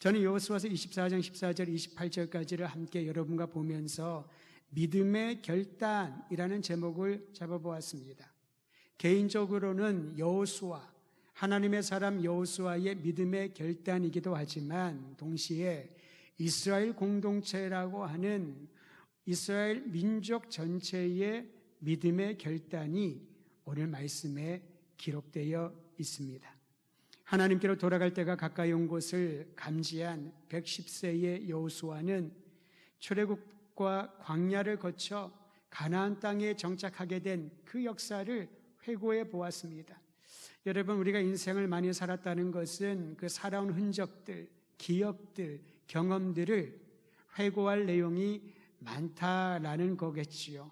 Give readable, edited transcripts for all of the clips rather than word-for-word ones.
저는 여호수아서 24장 14절 28절까지를 함께 여러분과 보면서 믿음의 결단이라는 제목을 잡아보았습니다. 개인적으로는 여호수아, 하나님의 사람 여호수아의 믿음의 결단이기도 하지만 동시에 이스라엘 공동체라고 하는 이스라엘 민족 전체의 믿음의 결단이 오늘 말씀에 기록되어 있습니다. 하나님께로 돌아갈 때가 가까이 온 것을 감지한 110세의 여호수아는 출애굽과 광야를 거쳐 가나안 땅에 정착하게 된 그 역사를 회고해 보았습니다. 여러분, 우리가 인생을 많이 살았다는 것은 그 살아온 흔적들, 기억들, 경험들을 회고할 내용이 많다라는 거겠지요.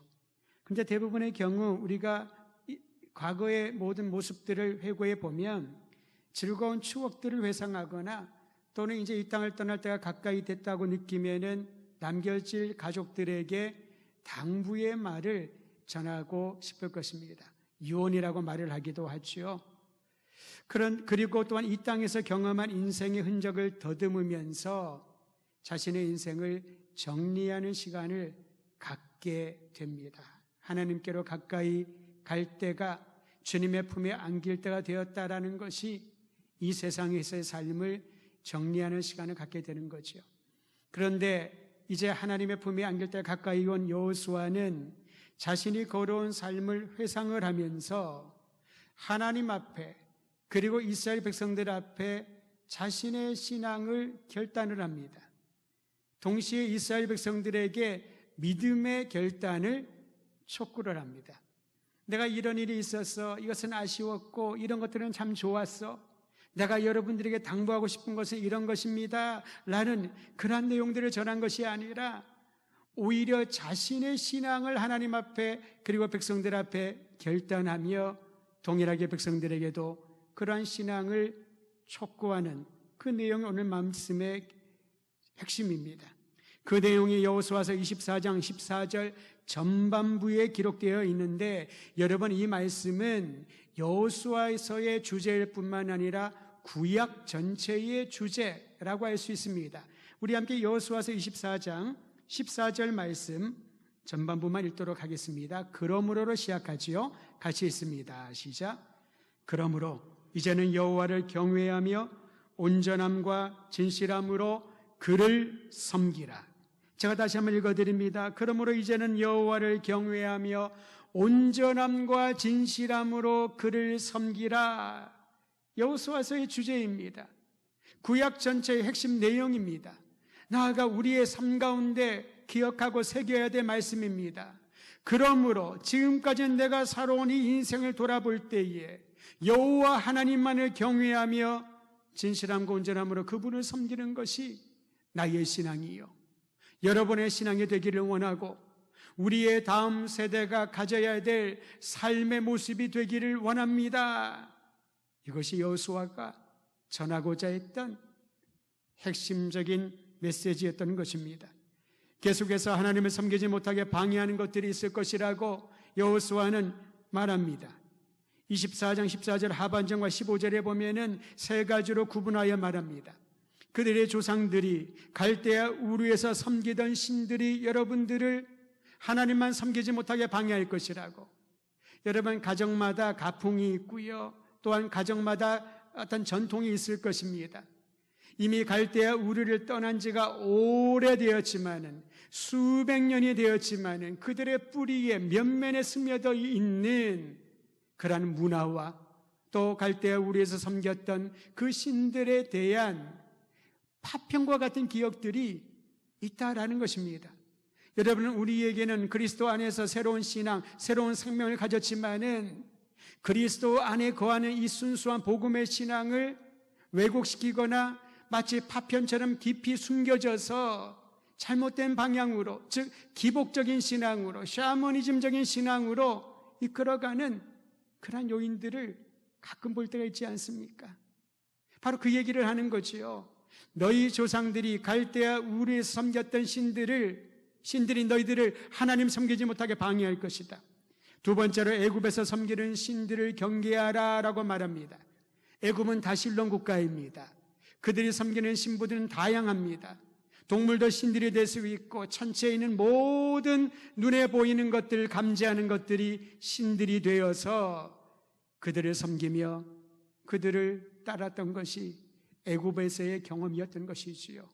그런데 대부분의 경우 우리가 과거의 모든 모습들을 회고해 보면 즐거운 추억들을 회상하거나 또는 이제 이 땅을 떠날 때가 가까이 됐다고 느끼면은 남겨질 가족들에게 당부의 말을 전하고 싶을 것입니다. 유언이라고 말을 하기도 하죠. 그리고 또한 이 땅에서 경험한 인생의 흔적을 더듬으면서 자신의 인생을 정리하는 시간을 갖게 됩니다. 하나님께로 가까이 갈 때가, 주님의 품에 안길 때가 되었다라는 것이 이 세상에서의 삶을 정리하는 시간을 갖게 되는 거죠. 그런데 이제 하나님의 품에 안길 때 가까이 온 여호수아는 자신이 걸어온 삶을 회상을 하면서 하나님 앞에 그리고 이스라엘 백성들 앞에 자신의 신앙을 결단을 합니다. 동시에 이스라엘 백성들에게 믿음의 결단을 촉구를 합니다. 내가 이런 일이 있었어. 이것은 아쉬웠고 이런 것들은 참 좋았어. 내가 여러분들에게 당부하고 싶은 것은 이런 것입니다. 라는 그러한 내용들을 전한 것이 아니라 오히려 자신의 신앙을 하나님 앞에 그리고 백성들 앞에 결단하며 동일하게 백성들에게도 그러한 신앙을 촉구하는 그 내용이 오늘 말씀의 핵심입니다. 그 내용이 여호수아서 24장 14절 전반부에 기록되어 있는데, 여러분, 이 말씀은 여호수아서의 주제일 뿐만 아니라 구약 전체의 주제라고 할 수 있습니다. 우리 함께 여호수아서 24장 14절 말씀 전반부만 읽도록 하겠습니다. 그러므로로 시작하지요. 같이 읽습니다. 시작. 그러므로 이제는 여호와를 경외하며 온전함과 진실함으로 그를 섬기라. 제가 다시 한번 읽어드립니다. 그러므로 이제는 여호와를 경외하며 온전함과 진실함으로 그를 섬기라. 여호수아서의 주제입니다. 구약 전체의 핵심 내용입니다. 나아가 우리의 삶 가운데 기억하고 새겨야 될 말씀입니다. 그러므로 지금까지 내가 살아온 이 인생을 돌아볼 때에 여호와 하나님만을 경외하며 진실함과 온전함으로 그분을 섬기는 것이 나의 신앙이요, 여러분의 신앙이 되기를 원하고 우리의 다음 세대가 가져야 될 삶의 모습이 되기를 원합니다. 이것이 여호수아가 전하고자 했던 핵심적인 메시지였던 것입니다. 계속해서 하나님을 섬기지 못하게 방해하는 것들이 있을 것이라고 여호수아는 말합니다. 24장 14절 하반절과 15절에 보면은 세 가지로 구분하여 말합니다. 그들의 조상들이 갈대아 우르에서 섬기던 신들이 여러분들을 하나님만 섬기지 못하게 방해할 것이라고. 여러분, 가정마다 가풍이 있고요, 또한 가정마다 어떤 전통이 있을 것입니다. 이미 갈대아 우르를 떠난 지가 오래되었지만은, 수백 년이 되었지만은 그들의 뿌리에 면면에 스며져 있는 그러한 문화와 또 갈대아 우르에서 섬겼던 그 신들에 대한 파편과 같은 기억들이 있다라는 것입니다. 여러분, 우리에게는 그리스도 안에서 새로운 신앙, 새로운 생명을 가졌지만은 그리스도 안에 거하는 이 순수한 복음의 신앙을 왜곡시키거나 마치 파편처럼 깊이 숨겨져서 잘못된 방향으로, 즉 기복적인 신앙으로, 샤머니즘적인 신앙으로 이끌어가는 그러한 요인들을 가끔 볼 때가 있지 않습니까? 바로 그 얘기를 하는 거지요. 너희 조상들이 갈대아 우르에서 섬겼던 신들이 너희들을 하나님 섬기지 못하게 방해할 것이다. 두 번째로 애굽에서 섬기는 신들을 경계하라 라고 말합니다. 애굽은 다실론 국가입니다. 그들이 섬기는 신부들은 다양합니다. 동물도 신들이 될 수 있고 천체에 있는 모든 눈에 보이는 것들, 감지하는 것들이 신들이 되어서 그들을 섬기며 그들을 따랐던 것이 애굽에서의 경험이었던 것이지요.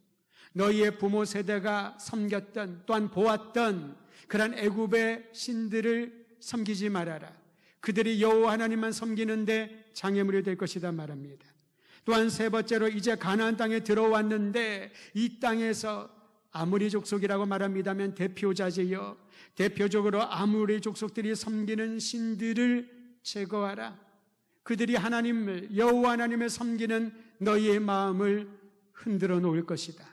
너희의 부모 세대가 섬겼던, 또한 보았던 그런 애굽의 신들을 섬기지 말아라. 그들이 여호와 하나님만 섬기는데 장애물이 될 것이다 말합니다. 또한 세 번째로 이제 가나안 땅에 들어왔는데 이 땅에서 아모리 족속이라고 말합니다면 대표자지요. 대표적으로 아모리 족속들이 섬기는 신들을 제거하라. 그들이 하나님을, 여호와 하나님을 섬기는 너희의 마음을 흔들어 놓을 것이다.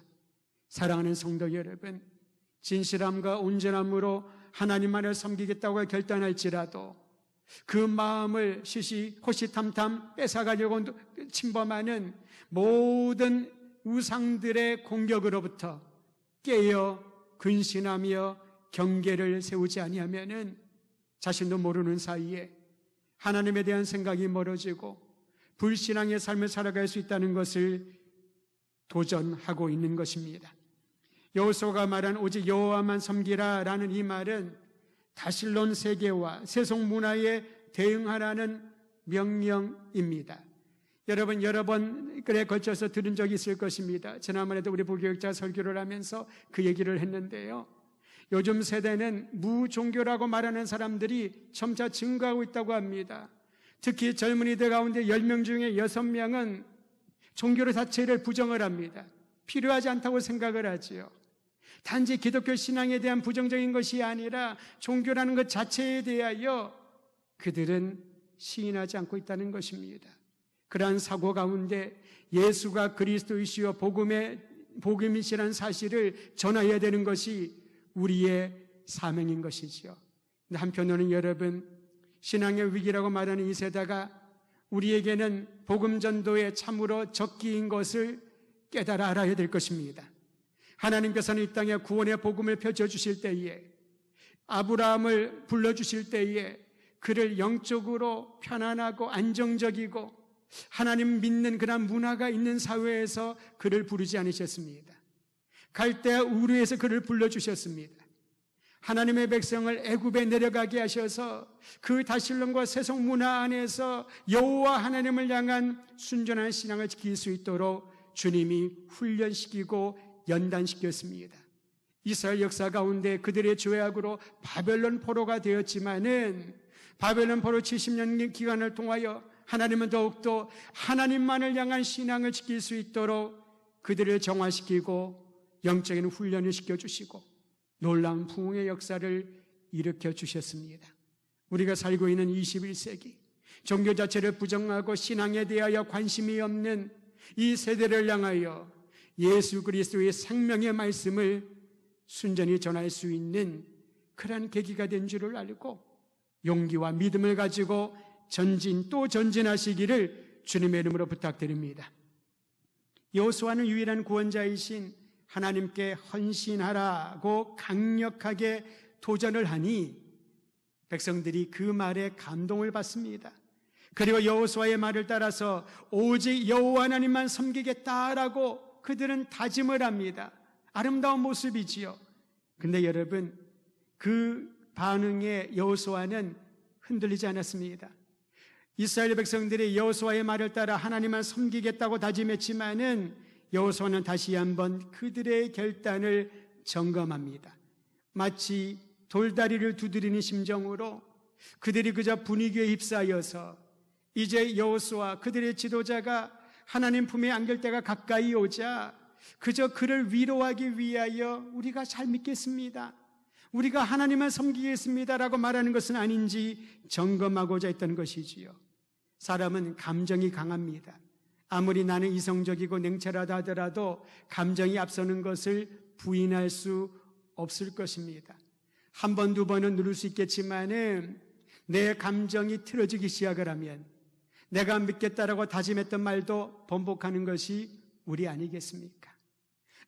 사랑하는 성도 여러분, 진실함과 온전함으로 하나님만을 섬기겠다고 결단할지라도 그 마음을 호시탐탐 뺏어가려고 침범하는 모든 우상들의 공격으로부터 깨어 근신하며 경계를 세우지 아니하면은 자신도 모르는 사이에 하나님에 대한 생각이 멀어지고 불신앙의 삶을 살아갈 수 있다는 것을 도전하고 있는 것입니다. 여호수아가 말한 오직 여호와만 섬기라라는 이 말은 다실론 세계와 세속 문화에 대응하라는 명령입니다. 여러분 여러 번에 걸쳐서 들은 적이 있을 것입니다. 지난번에도 우리 부교육자 설교를 하면서 그 얘기를 했는데요. 요즘 세대는 무종교라고 말하는 사람들이 점차 증가하고 있다고 합니다. 특히 젊은이들 가운데 10명 중에 6명은 종교 자체를 부정을 합니다. 필요하지 않다고 생각을 하지요. 단지 기독교 신앙에 대한 부정적인 것이 아니라 종교라는 것 자체에 대하여 그들은 시인하지 않고 있다는 것입니다. 그러한 사고 가운데 예수가 그리스도이시여 복음이시라는 사실을 전해야 되는 것이 우리의 사명인 것이지요. 한편으로는 여러분, 신앙의 위기라고 말하는 이 세대가 우리에게는 복음 전도에 참으로 적기인 것을 깨달아 알아야 될 것입니다. 하나님께서는 이 땅에 구원의 복음을 펼쳐주실 때에, 아브라함을 불러주실 때에 그를 영적으로 편안하고 안정적이고 하나님 믿는 그런 문화가 있는 사회에서 그를 부르지 않으셨습니다. 갈대아 우르에서 그를 불러주셨습니다. 하나님의 백성을 애굽에 내려가게 하셔서 그 다실론과 세속 문화 안에서 여호와 하나님을 향한 순전한 신앙을 지킬 수 있도록 주님이 훈련시키고 연단시켰습니다. 이스라엘 역사 가운데 그들의 죄악으로 바벨론 포로가 되었지만은 바벨론 포로 70년 기간을 통하여 하나님은 더욱더 하나님만을 향한 신앙을 지킬 수 있도록 그들을 정화시키고 영적인 훈련을 시켜주시고 놀라운 부흥의 역사를 일으켜 주셨습니다. 우리가 살고 있는 21세기 종교 자체를 부정하고 신앙에 대하여 관심이 없는 이 세대를 향하여 예수 그리스도의 생명의 말씀을 순전히 전할 수 있는 그런 계기가 된 줄을 알고 용기와 믿음을 가지고 전진 또 전진하시기를 주님의 이름으로 부탁드립니다. 여호수아는 유일한 구원자이신 하나님께 헌신하라고 강력하게 도전을 하니 백성들이 그 말에 감동을 받습니다. 그리고 여호수아의 말을 따라서 오직 여호와 하나님만 섬기겠다라고 그들은 다짐을 합니다. 아름다운 모습이지요. 근데 여러분, 그 반응에 여호수아는 흔들리지 않았습니다. 이스라엘 백성들이 여호수아의 말을 따라 하나님만 섬기겠다고 다짐했지만은 여호수아는 다시 한번 그들의 결단을 점검합니다. 마치 돌다리를 두드리는 심정으로 그들이 그저 분위기에 휩싸여서 이제 여호수아 그들의 지도자가 하나님 품에 안길 때가 가까이 오자 그저 그를 위로하기 위하여 우리가 잘 믿겠습니다, 우리가 하나님만 섬기겠습니다라고 말하는 것은 아닌지 점검하고자 했던 것이지요. 사람은 감정이 강합니다. 아무리 나는 이성적이고 냉철하다 하더라도 감정이 앞서는 것을 부인할 수 없을 것입니다. 한 번, 두 번은 누를 수 있겠지만은 내 감정이 틀어지기 시작을 하면 내가 믿겠다라고 다짐했던 말도 번복하는 것이 우리 아니겠습니까?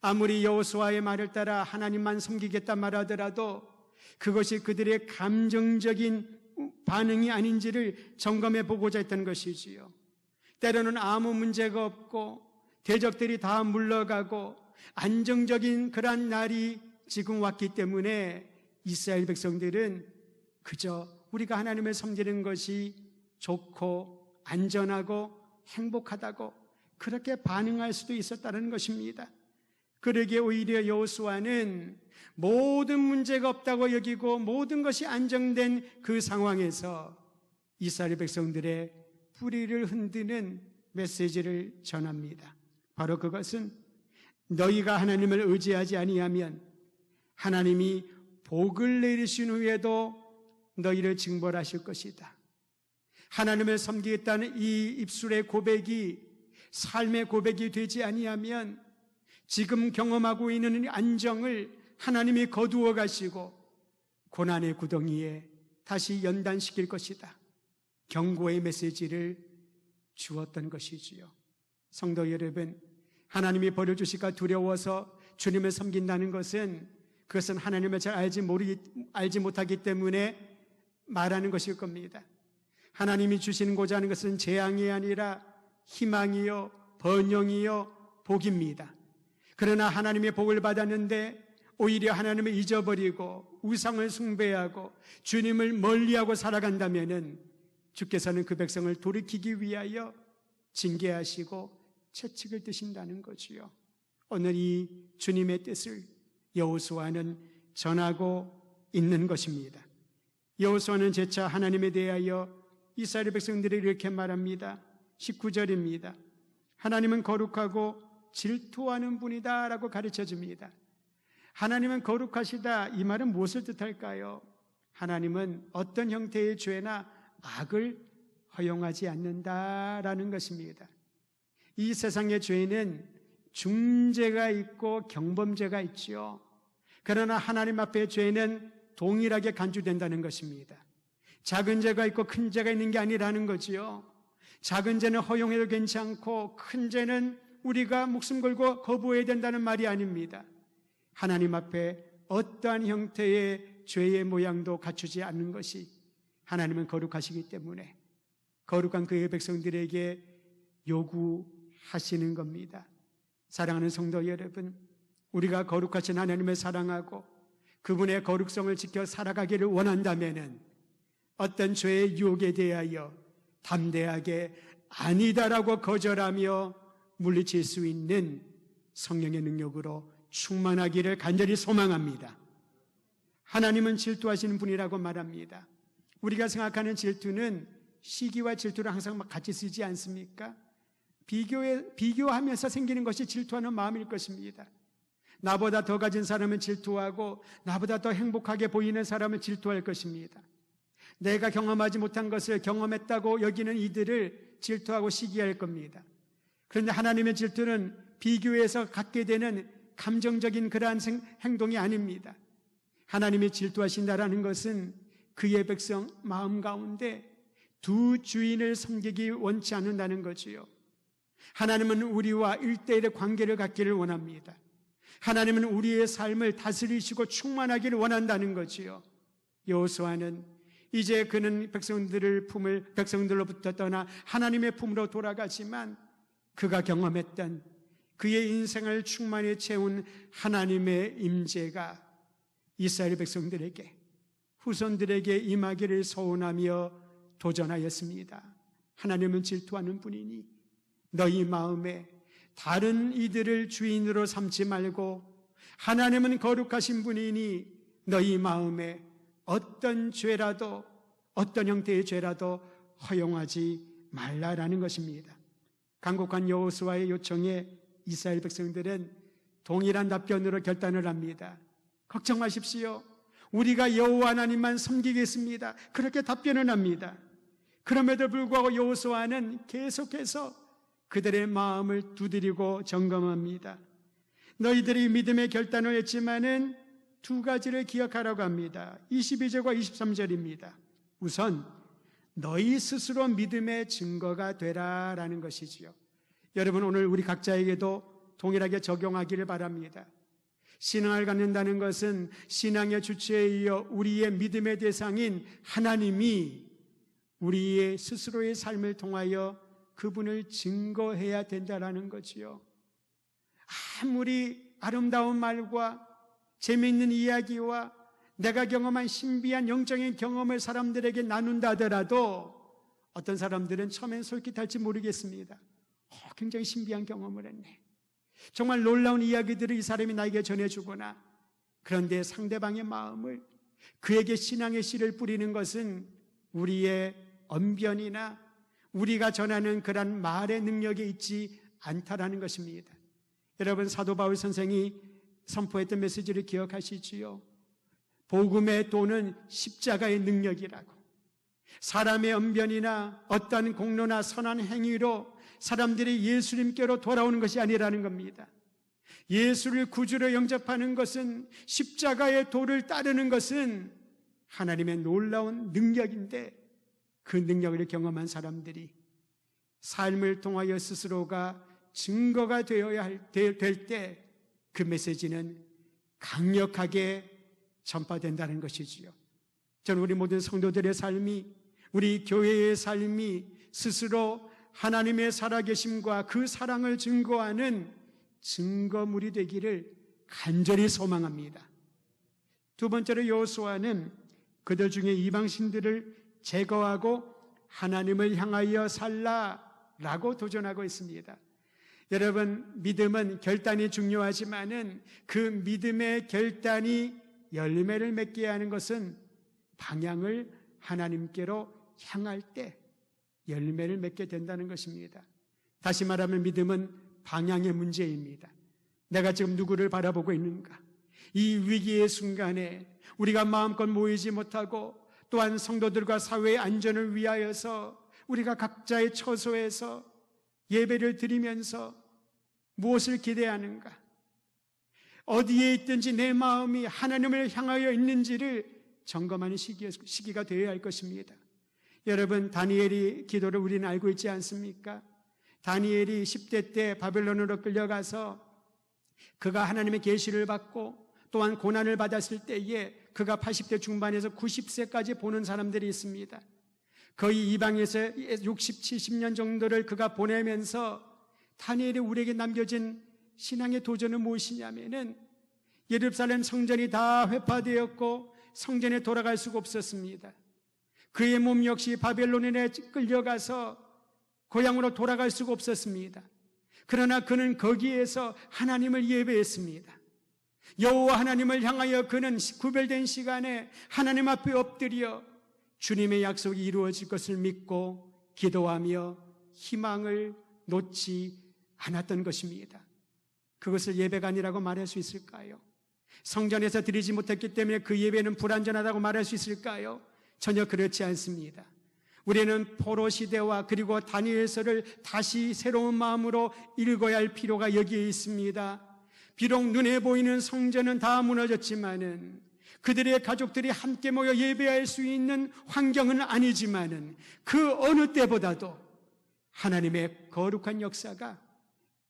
아무리 여호수아의 말을 따라 하나님만 섬기겠다 말하더라도 그것이 그들의 감정적인 반응이 아닌지를 점검해 보고자 했던 것이지요. 때로는 아무 문제가 없고 대적들이 다 물러가고 안정적인 그런 날이 지금 왔기 때문에 이스라엘 백성들은 그저 우리가 하나님을 섬기는 것이 좋고 안전하고 행복하다고 그렇게 반응할 수도 있었다는 것입니다. 그러기에 오히려 여호수아는 모든 문제가 없다고 여기고 모든 것이 안정된 그 상황에서 이스라엘 백성들의 뿌리를 흔드는 메시지를 전합니다. 바로 그것은 너희가 하나님을 의지하지 아니하면 하나님이 복을 내리신 후에도 너희를 징벌하실 것이다. 하나님을 섬기겠다는 이 입술의 고백이 삶의 고백이 되지 아니하면 지금 경험하고 있는 안정을 하나님이 거두어 가시고 고난의 구덩이에 다시 연단시킬 것이다. 경고의 메시지를 주었던 것이지요. 성도 여러분, 하나님이 버려주실까 두려워서 주님을 섬긴다는 것은 그것은 하나님을 잘 알지 못하기 때문에 말하는 것일 겁니다. 하나님이 주시고자 하는 것은 재앙이 아니라 희망이요, 번영이요, 복입니다. 그러나 하나님의 복을 받았는데 오히려 하나님을 잊어버리고 우상을 숭배하고 주님을 멀리하고 살아간다면은 주께서는 그 백성을 돌이키기 위하여 징계하시고 채찍을 드신다는 거지요. 오늘 이 주님의 뜻을 여호수아는 전하고 있는 것입니다. 여호수아는 재차 하나님에 대하여 이스라엘 백성들이 이렇게 말합니다. 19절입니다. 하나님은 거룩하고 질투하는 분이다 라고 가르쳐 줍니다. 하나님은 거룩하시다, 이 말은 무엇을 뜻할까요? 하나님은 어떤 형태의 죄나 악을 허용하지 않는다라는 것입니다. 이 세상의 죄는 중죄가 있고 경범죄가 있죠. 그러나 하나님 앞에 죄는 동일하게 간주된다는 것입니다. 작은 죄가 있고 큰 죄가 있는 게 아니라는 거지요. 작은 죄는 허용해도 괜찮고 큰 죄는 우리가 목숨 걸고 거부해야 된다는 말이 아닙니다. 하나님 앞에 어떠한 형태의 죄의 모양도 갖추지 않는 것이 하나님은 거룩하시기 때문에 거룩한 그의 백성들에게 요구하시는 겁니다. 사랑하는 성도 여러분, 우리가 거룩하신 하나님을 사랑하고 그분의 거룩성을 지켜 살아가기를 원한다면은 어떤 죄의 유혹에 대하여 담대하게 아니다라고 거절하며 물리칠 수 있는 성령의 능력으로 충만하기를 간절히 소망합니다. 하나님은 질투하시는 분이라고 말합니다. 우리가 생각하는 질투는 시기와 질투를 항상 같이 쓰지 않습니까? 비교하면서 생기는 것이 질투하는 마음일 것입니다. 나보다 더 가진 사람은 질투하고 나보다 더 행복하게 보이는 사람은 질투할 것입니다. 내가 경험하지 못한 것을 경험했다고 여기는 이들을 질투하고 시기할 겁니다. 그런데 하나님의 질투는 비교해서 갖게 되는 감정적인 그러한 행동이 아닙니다. 하나님이 질투하신다라는 것은 그의 백성 마음 가운데 두 주인을 섬기기 원치 않는다는 거지요. 하나님은 우리와 1대1의 관계를 갖기를 원합니다. 하나님은 우리의 삶을 다스리시고 충만하기를 원한다는 거지요. 여호수아는 이제 그는 백성들로부터 떠나 하나님의 품으로 돌아가지만 그가 경험했던 그의 인생을 충만히 채운 하나님의 임재가 이스라엘 백성들에게 후손들에게 임하기를 소원하며 도전하였습니다. 하나님은 질투하는 분이니 너희 마음에 다른 이들을 주인으로 삼지 말고 하나님은 거룩하신 분이니 너희 마음에 어떤 죄라도 어떤 형태의 죄라도 허용하지 말라라는 것입니다. 간곡한 여호수아의 요청에 이스라엘 백성들은 동일한 답변으로 결단을 합니다. 걱정 마십시오. 우리가 여호와 하나님만 섬기겠습니다. 그렇게 답변을 합니다. 그럼에도 불구하고 여호수아는 계속해서 그들의 마음을 두드리고 점검합니다. 너희들이 믿음의 결단을 했지만은 두 가지를 기억하라고 합니다. 22절과 23절입니다. 우선 너희 스스로 믿음의 증거가 되라라는 것이지요. 여러분, 오늘 우리 각자에게도 동일하게 적용하기를 바랍니다. 신앙을 갖는다는 것은 신앙의 주체에 이어 우리의 믿음의 대상인 하나님이 우리의 스스로의 삶을 통하여 그분을 증거해야 된다라는 거지요. 아무리 아름다운 말과 재미있는 이야기와 내가 경험한 신비한 영적인 경험을 사람들에게 나눈다 하더라도 어떤 사람들은 처음엔 솔깃할지 모르겠습니다. 굉장히 신비한 경험을 했네. 정말 놀라운 이야기들을 이 사람이 나에게 전해주거나, 그런데 상대방의 마음을, 그에게 신앙의 씨를 뿌리는 것은 우리의 언변이나 우리가 전하는 그런 말의 능력이 있지 않다라는 것입니다. 여러분, 사도 바울 선생이 선포했던 메시지를 기억하시지요? 복음의 도는 십자가의 능력이라고. 사람의 언변이나 어떤 공로나 선한 행위로 사람들이 예수님께로 돌아오는 것이 아니라는 겁니다. 예수를 구주로 영접하는 것은, 십자가의 도를 따르는 것은 하나님의 놀라운 능력인데, 그 능력을 경험한 사람들이 삶을 통하여 스스로가 증거가 되어야 될 때 그 메시지는 강력하게 전파된다는 것이지요. 저는 우리 모든 성도들의 삶이, 우리 교회의 삶이 스스로 하나님의 살아계심과 그 사랑을 증거하는 증거물이 되기를 간절히 소망합니다. 두 번째로 여호수아는 그들 중에 이방신들을 제거하고 하나님을 향하여 살라라고 도전하고 있습니다. 여러분, 믿음은 결단이 중요하지만은 그 믿음의 결단이 열매를 맺게 하는 것은 방향을 하나님께로 향할 때 열매를 맺게 된다는 것입니다. 다시 말하면 믿음은 방향의 문제입니다. 내가 지금 누구를 바라보고 있는가? 이 위기의 순간에 우리가 마음껏 모이지 못하고, 또한 성도들과 사회의 안전을 위하여서 우리가 각자의 처소에서 예배를 드리면서 무엇을 기대하는가? 어디에 있든지 내 마음이 하나님을 향하여 있는지를 점검하는 시기가 되어야 할 것입니다. 여러분, 다니엘이 기도를 우리는 알고 있지 않습니까? 다니엘이 10대 때 바벨론으로 끌려가서 그가 하나님의 계시를 받고 또한 고난을 받았을 때에 그가 80대 중반에서 90세까지 보는 사람들이 있습니다. 거의 이방에서 60, 70년 정도를 그가 보내면서 다니엘이 우리에게 남겨진 신앙의 도전은 무엇이냐면은, 예루살렘 성전이 다 회파되었고 성전에 돌아갈 수가 없었습니다. 그의 몸 역시 바벨론에 끌려가서 고향으로 돌아갈 수가 없었습니다. 그러나 그는 거기에서 하나님을 예배했습니다. 여호와 하나님을 향하여 그는 구별된 시간에 하나님 앞에 엎드려 주님의 약속이 이루어질 것을 믿고 기도하며 희망을 놓지 않았던 것입니다. 그것을 예배가 아니라고 말할 수 있을까요? 성전에서 드리지 못했기 때문에 그 예배는 불완전하다고 말할 수 있을까요? 전혀 그렇지 않습니다. 우리는 포로 시대와 그리고 다니엘서를 다시 새로운 마음으로 읽어야 할 필요가 여기에 있습니다. 비록 눈에 보이는 성전은 다 무너졌지만은, 그들의 가족들이 함께 모여 예배할 수 있는 환경은 아니지만은, 그 어느 때보다도 하나님의 거룩한 역사가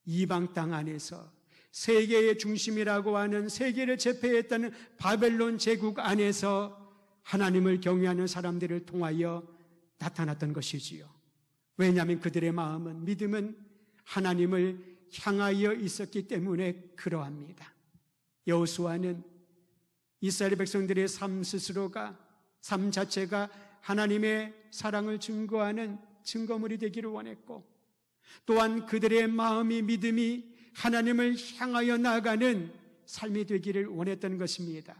이방 땅 안에서 세계의 중심이라고 하는, 세계를 제패했다는 바벨론 제국 안에서 하나님을 경외하는 사람들을 통하여 나타났던 것이지요. 왜냐하면 그들의 마음은, 믿음은 하나님을 향하여 있었기 때문에 그러합니다. 여호수아는 이스라엘 백성들의 삶 스스로가, 삶 자체가 하나님의 사랑을 증거하는 증거물이 되기를 원했고, 또한 그들의 마음이, 믿음이 하나님을 향하여 나아가는 삶이 되기를 원했던 것입니다.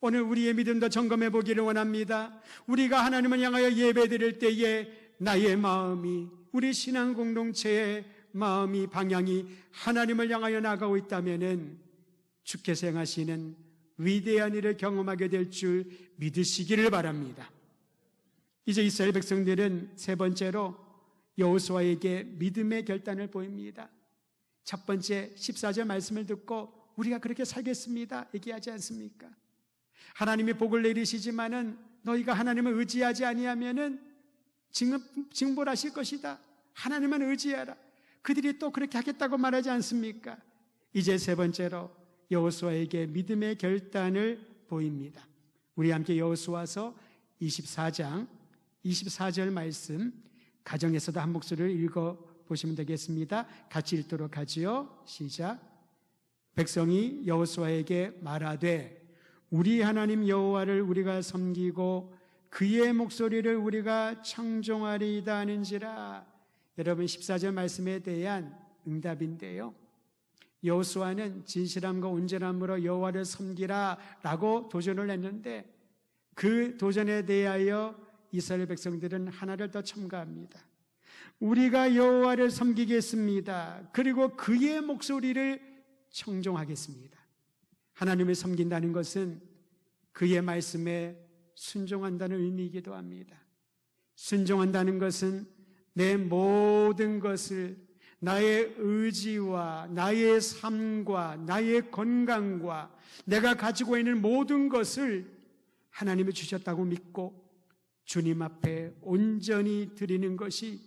오늘 우리의 믿음도 점검해 보기를 원합니다. 우리가 하나님을 향하여 예배드릴 때에 나의 마음이, 우리 신앙 공동체의 마음이, 방향이 하나님을 향하여 나가고 있다면은 주께서 행하시는 위대한 일을 경험하게 될 줄 믿으시기를 바랍니다. 이제 이스라엘 백성들은 세 번째로 여호수아에게 믿음의 결단을 보입니다. 첫 번째 14절 말씀을 듣고 우리가 그렇게 살겠습니다 얘기하지 않습니까? 하나님이 복을 내리시지만은 너희가 하나님을 의지하지 아니하면은 징벌하실 것이다. 하나님만 의지하라. 그들이 또 그렇게 하겠다고 말하지 않습니까? 이제 세 번째로 여호수아에게 믿음의 결단을 보입니다. 우리 함께 여호수아서 24장 24절 말씀 가정에서도 한 목소리를 읽어보시면 되겠습니다. 같이 읽도록 하지요. 시작. 백성이 여호수아에게 말하되 우리 하나님 여호와를 우리가 섬기고 그의 목소리를 우리가 청종하리이다 하는지라. 여러분 14절 말씀에 대한 응답인데요, 여호수아는 진실함과 온전함으로 여호와를 섬기라 라고 도전을 했는데 그 도전에 대하여 이스라엘 백성들은 하나를 더 첨가합니다. 우리가 여호와를 섬기겠습니다. 그리고 그의 목소리를 청종하겠습니다. 하나님을 섬긴다는 것은 그의 말씀에 순종한다는 의미이기도 합니다. 순종한다는 것은 내 모든 것을, 나의 의지와 나의 삶과 나의 건강과 내가 가지고 있는 모든 것을 하나님이 주셨다고 믿고 주님 앞에 온전히 드리는 것이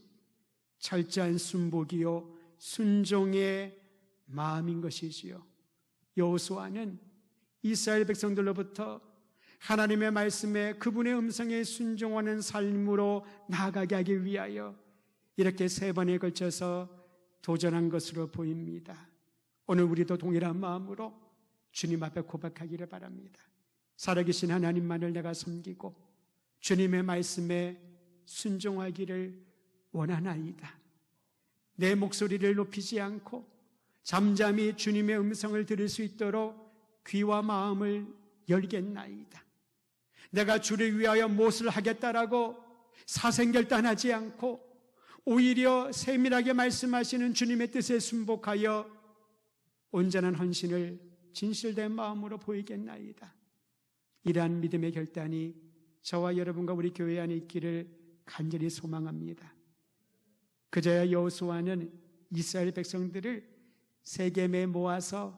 철저한 순복이요 순종의 마음인 것이지요. 여호수아는 이스라엘 백성들로부터 하나님의 말씀에 그분의 음성에 순종하는 삶으로 나아가게 하기 위하여 이렇게 3번에 걸쳐서 도전한 것으로 보입니다. 오늘 우리도 동일한 마음으로 주님 앞에 고백하기를 바랍니다. 살아계신 하나님만을 내가 섬기고 주님의 말씀에 순종하기를 원하나이다. 내 목소리를 높이지 않고 잠잠히 주님의 음성을 들을 수 있도록 귀와 마음을 열겠나이다. 내가 주를 위하여 무엇을 하겠다라고 사생결단하지 않고 오히려 세밀하게 말씀하시는 주님의 뜻에 순복하여 온전한 헌신을 진실된 마음으로 보이겠나이다. 이러한 믿음의 결단이 저와 여러분과 우리 교회 안에 있기를 간절히 소망합니다. 그제야 여호수아는 이스라엘 백성들을 세겜에 모아서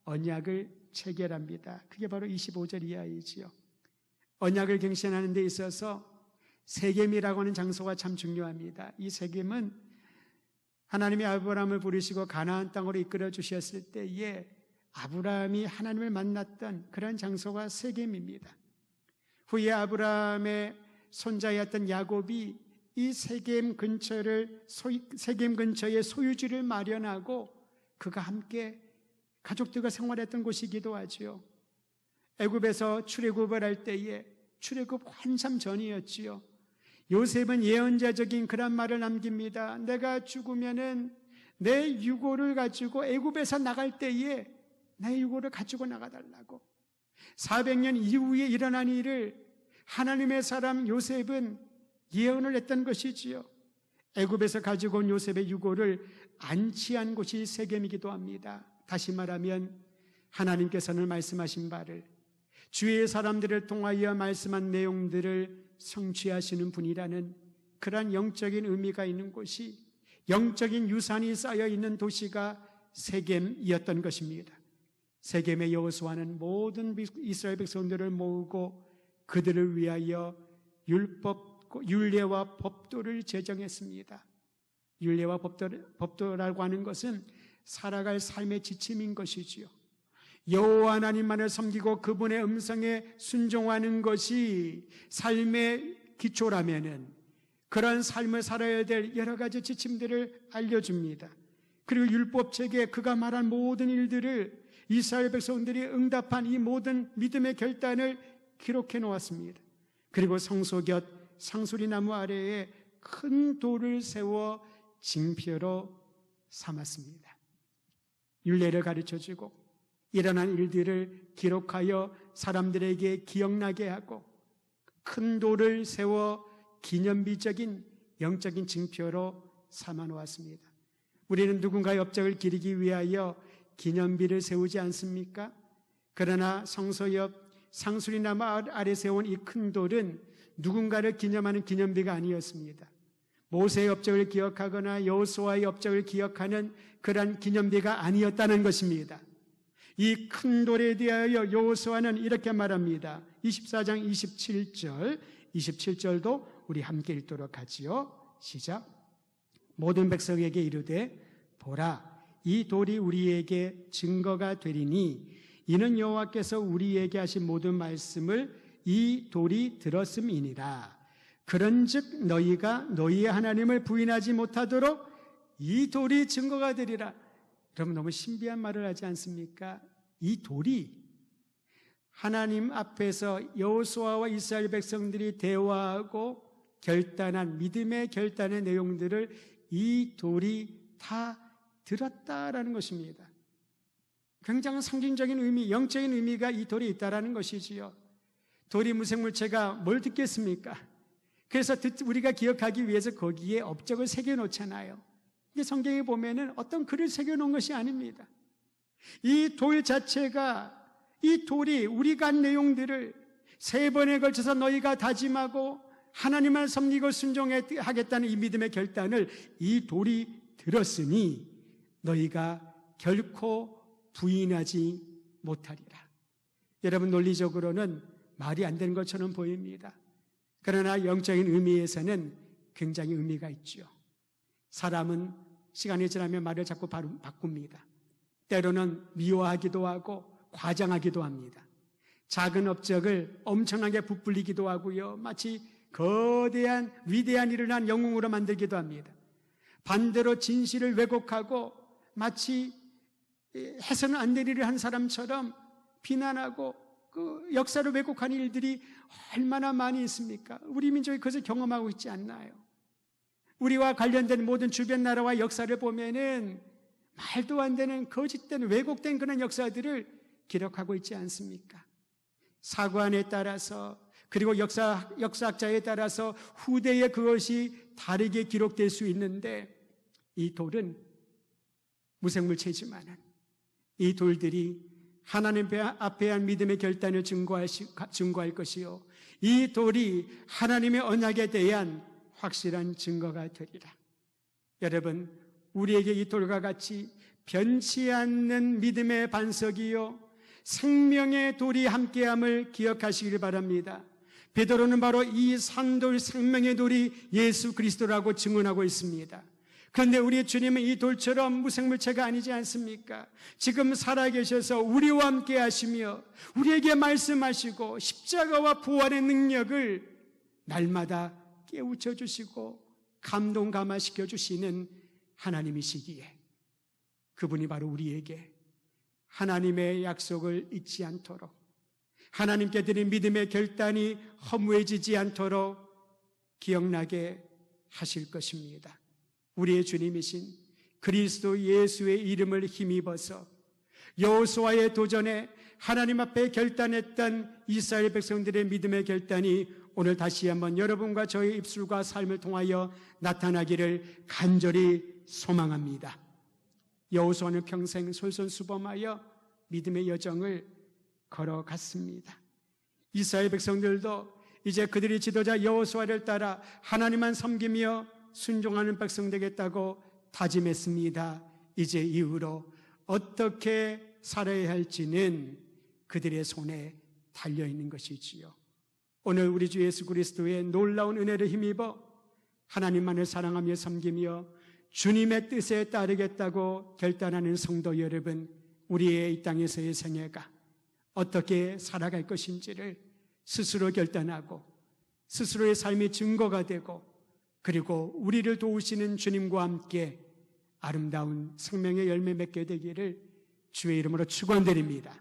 언약을 체결합니다. 그게 바로 25절 이하이지요. 언약을 갱신하는 데 있어서 세겜이라고 하는 장소가 참 중요합니다. 이 세겜은 하나님이 아브라함을 부르시고 가나안 땅으로 이끌어 주셨을 때에 아브라함이 하나님을 만났던 그런 장소가 세겜입니다. 후에 아브라함의 손자였던 야곱이 이 세겜 근처에 소유지를 마련하고 그가 함께 가족들과 생활했던 곳이기도 하지요. 애굽에서 출애굽을 할 때에 출애굽 한참 전이었지요. 요셉은 예언자적인 그런 말을 남깁니다. 내가 죽으면은 내 유고를 가지고 애굽에서 나갈 때에 내 유고를 가지고 나가달라고. 400년 이후에 일어난 일을 하나님의 사람 요셉은 예언을 했던 것이지요. 애굽에서 가지고 온 요셉의 유고를 안치한 곳이 세겜이기도 합니다. 다시 말하면 하나님께서는 말씀하신 바를, 주의 사람들을 통하여 말씀한 내용들을 성취하시는 분이라는 그러한 영적인 의미가 있는 곳이, 영적인 유산이 쌓여 있는 도시가 세겜이었던 것입니다. 세겜의 여호수아는 모든 이스라엘 백성들을 모으고 그들을 위하여 율례와 법도를 제정했습니다. 율례와 법도라고 하는 것은 살아갈 삶의 지침인 것이지요. 여호와 하나님만을 섬기고 그분의 음성에 순종하는 것이 삶의 기초라면은 그런 삶을 살아야 될 여러 가지 지침들을 알려줍니다. 그리고 율법책에 그가 말한 모든 일들을 이스라엘 백성들이 응답한 이 모든 믿음의 결단을 기록해 놓았습니다. 그리고 성소 곁 상수리나무 아래에 큰 돌을 세워 징표로 삼았습니다. 율례를 가르쳐주고 일어난 일들을 기록하여 사람들에게 기억나게 하고 큰 돌을 세워 기념비적인 영적인 징표로 삼아 놓았습니다. 우리는 누군가의 업적을 기리기 위하여 기념비를 세우지 않습니까? 그러나 성소 옆 상수리나무 아래 세운 이 큰 돌은 누군가를 기념하는 기념비가 아니었습니다. 모세의 업적을 기억하거나 여호수아의 업적을 기억하는 그런 기념비가 아니었다는 것입니다. 이 큰 돌에 대하여 여호수아는 이렇게 말합니다. 24장 27절도 우리 함께 읽도록 하지요. 시작. 모든 백성에게 이르되 보라, 이 돌이 우리에게 증거가 되리니 이는 여호와께서 우리에게 하신 모든 말씀을 이 돌이 들었음이니라. 그런즉 너희가 너희의 하나님을 부인하지 못하도록 이 돌이 증거가 되리라. 여러분 너무 신비한 말을 하지 않습니까? 이 돌이 하나님 앞에서 여호수아와 이스라엘 백성들이 대화하고 결단한 믿음의 결단의 내용들을 이 돌이 다 들었다라는 것입니다. 굉장히 상징적인 의미, 영적인 의미가 이 돌에 있다라는 것이지요. 돌이 무생물체가 뭘 듣겠습니까? 그래서 우리가 기억하기 위해서 거기에 업적을 새겨놓잖아요. 근데 성경에 보면은 어떤 글을 새겨놓은 것이 아닙니다. 이 돌 자체가, 이 돌이 우리가 한 내용들을 3번에 걸쳐서 너희가 다짐하고 하나님을 섬기고 순종하겠다는 이 믿음의 결단을 이 돌이 들었으니 너희가 결코 부인하지 못하리라. 여러분 논리적으로는 말이 안 되는 것처럼 보입니다. 그러나 영적인 의미에서는 굉장히 의미가 있죠. 사람은 시간이 지나면 말을 자꾸 바꿉니다. 때로는 미워하기도 하고 과장하기도 합니다. 작은 업적을 엄청나게 부풀리기도 하고요. 마치 거대한 위대한 일을 한 영웅으로 만들기도 합니다. 반대로 진실을 왜곡하고 마치 해서는 안 될 일을 한 사람처럼 비난하고 그 역사를 왜곡한 일들이 얼마나 많이 있습니까? 우리 민족이 그것을 경험하고 있지 않나요? 우리와 관련된 모든 주변 나라와 역사를 보면은 말도 안 되는 거짓된 왜곡된 그런 역사들을 기록하고 있지 않습니까? 사관에 따라서 그리고 역사학자에 따라서 후대에 그것이 다르게 기록될 수 있는데 이 돌은 무생물체지만은 이 돌들이 하나님 앞에 한 믿음의 결단을 증거할 것이요 이 돌이 하나님의 언약에 대한 확실한 증거가 되리라. 여러분 우리에게 이 돌과 같이 변치 않는 믿음의 반석이요 생명의 돌이 함께함을 기억하시길 바랍니다. 베드로는 바로 이 산돌 생명의 돌이 예수 그리스도라고 증언하고 있습니다. 그런데 우리 주님은 이 돌처럼 무생물체가 아니지 않습니까? 지금 살아계셔서 우리와 함께 하시며 우리에게 말씀하시고 십자가와 부활의 능력을 날마다 깨우쳐 주시고 감동 감화시켜 주시는 하나님이시기에 그분이 바로 우리에게 하나님의 약속을 잊지 않도록 하나님께 드린 믿음의 결단이 허무해지지 않도록 기억나게 하실 것입니다. 우리의 주님이신 그리스도 예수의 이름을 힘입어서 여호수아의 도전에 하나님 앞에 결단했던 이스라엘 백성들의 믿음의 결단이 오늘 다시 한번 여러분과 저의 입술과 삶을 통하여 나타나기를 간절히 소망합니다. 여호수아는 평생 솔선수범하여 믿음의 여정을 걸어갔습니다. 이스라엘 백성들도 이제 그들이 지도자 여호수아를 따라 하나님만 섬기며 순종하는 백성 되겠다고 다짐했습니다. 이제 이후로 어떻게 살아야 할지는 그들의 손에 달려있는 것이지요. 오늘 우리 주 예수 그리스도의 놀라운 은혜를 힘입어 하나님만을 사랑하며 섬기며 주님의 뜻에 따르겠다고 결단하는 성도 여러분, 우리의 이 땅에서의 생애가 어떻게 살아갈 것인지를 스스로 결단하고 스스로의 삶이 증거가 되고 그리고 우리를 도우시는 주님과 함께 아름다운 생명의 열매 맺게 되기를 주의 이름으로 축원드립니다.